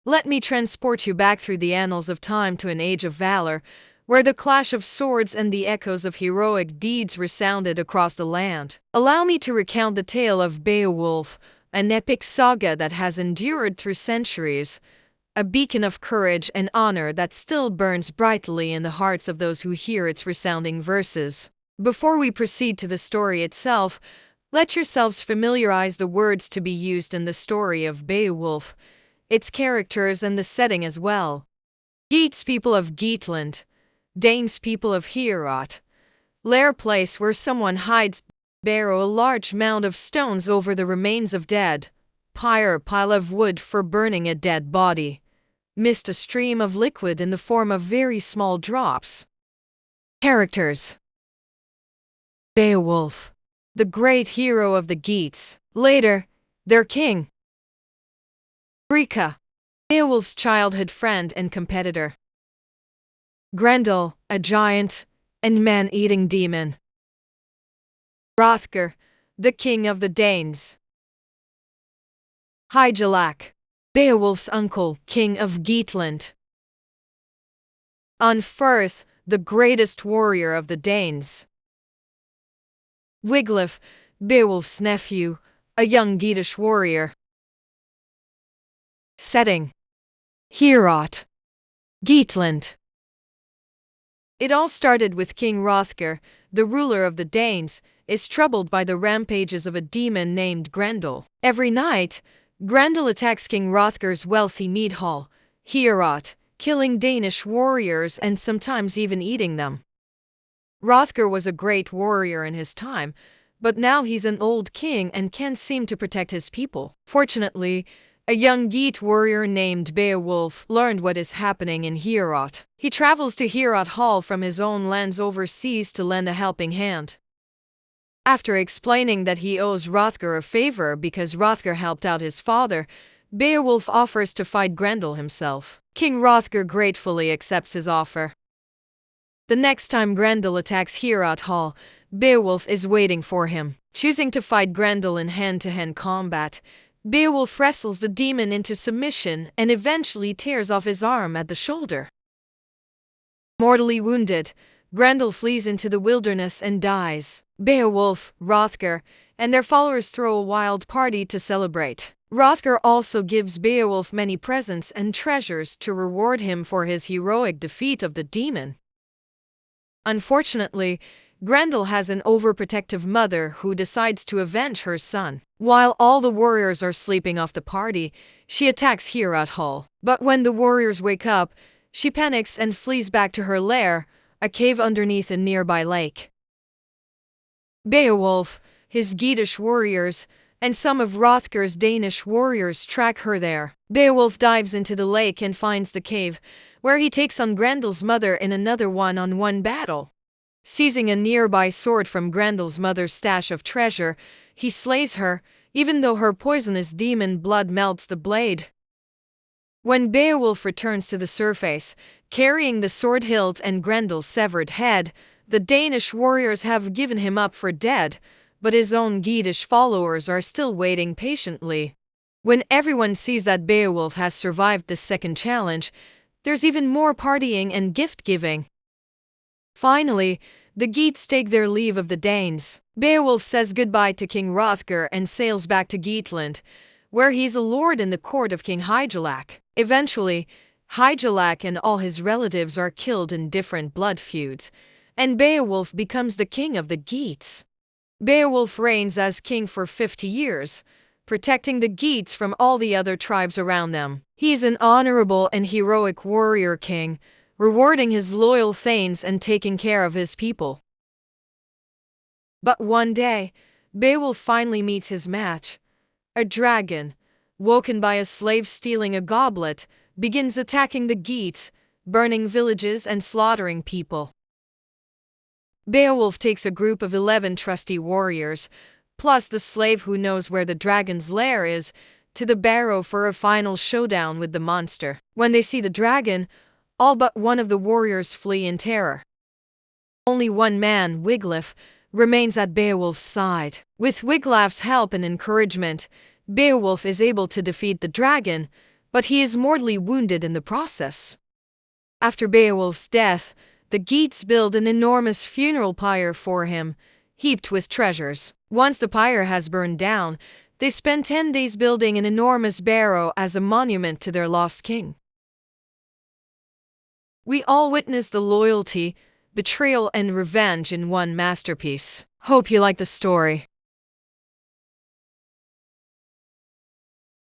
Let me transport you back through the annals of time to an age of valor, where the clash of swords and the echoes of heroic deeds resounded across the land. Allow me to recount the tale of Beowulf, an epic saga that has endured through centuries, a beacon of courage and honor that still burns brightly in the hearts of those who hear its resounding verses. Before we proceed to the story itself, let yourselves familiarize the words to be used in the story of Beowulf, its characters and the setting as well. Geats, people of Geatland. Danes, people of Heorot. Lair, place where someone hides. Barrow, a large mound of stones over the remains of dead. Pyre, pile of wood for burning a dead body. Mist, a stream of liquid in the form of very small drops. Characters: Beowulf, the great hero of the Geats, later, their king. Breca, Beowulf's childhood friend and competitor. Grendel, a giant and man-eating demon. Hrothgar, the king of the Danes. Hygelac, Beowulf's uncle, king of Geatland. Unferth, the greatest warrior of the Danes. Wiglaf, Beowulf's nephew, a young Geatish warrior. Setting: Heorot, Geatland. It all started with King Hrothgar, the ruler of the Danes, is troubled by the rampages of a demon named Grendel. Every night, Grendel attacks King Hrothgar's wealthy mead hall, Heorot, killing Danish warriors and sometimes even eating them. Hrothgar was a great warrior in his time, but now he's an old king and can't seem to protect his people. Fortunately, a young Geat warrior named Beowulf learned what is happening in Heorot. He travels to Heorot Hall from his own lands overseas to lend a helping hand. After explaining that he owes Hrothgar a favor because Hrothgar helped out his father, Beowulf offers to fight Grendel himself. King Hrothgar gratefully accepts his offer. The next time Grendel attacks Heorot Hall, Beowulf is waiting for him. Choosing to fight Grendel in hand-to-hand combat, Beowulf wrestles the demon into submission and eventually tears off his arm at the shoulder. Mortally wounded, Grendel flees into the wilderness and dies. Beowulf, Hrothgar, and their followers throw a wild party to celebrate. Hrothgar also gives Beowulf many presents and treasures to reward him for his heroic defeat of the demon. Unfortunately, Grendel has an overprotective mother who decides to avenge her son. While all the warriors are sleeping off the party, she attacks Heorot Hall. But when the warriors wake up, she panics and flees back to her lair, a cave underneath a nearby lake. Beowulf, his Geatish warriors, and some of Hrothgar's Danish warriors track her there. Beowulf dives into the lake and finds the cave, where he takes on Grendel's mother in another one-on-one battle. Seizing a nearby sword from Grendel's mother's stash of treasure, he slays her, even though her poisonous demon blood melts the blade. When Beowulf returns to the surface, carrying the sword hilt and Grendel's severed head, the Danish warriors have given him up for dead, but his own Geatish followers are still waiting patiently. When everyone sees that Beowulf has survived this second challenge, there's even more partying and gift-giving. Finally, the Geats take their leave of the Danes. Beowulf says goodbye to King Hrothgar and sails back to Geatland, where he's a lord in the court of King Hygelac. Eventually, Hygelac and all his relatives are killed in different blood feuds, and Beowulf becomes the king of the Geats. Beowulf reigns as king for 50 years, protecting the Geats from all the other tribes around them. He is an honorable and heroic warrior king, rewarding his loyal thanes and taking care of his people. But one day, Beowulf finally meets his match. A dragon, woken by a slave stealing a goblet, begins attacking the Geats, burning villages and slaughtering people. Beowulf takes a group of 11 trusty warriors, plus the slave who knows where the dragon's lair is, to the barrow for a final showdown with the monster. When they see the dragon, all but one of the warriors flee in terror. Only one man, Wiglaf, remains at Beowulf's side. With Wiglaf's help and encouragement, Beowulf is able to defeat the dragon, but he is mortally wounded in the process. After Beowulf's death, the Geats build an enormous funeral pyre for him, heaped with treasures. Once the pyre has burned down, they spend 10 days building an enormous barrow as a monument to their lost king. We all witness the loyalty, betrayal, and revenge in one masterpiece. Hope you like the story.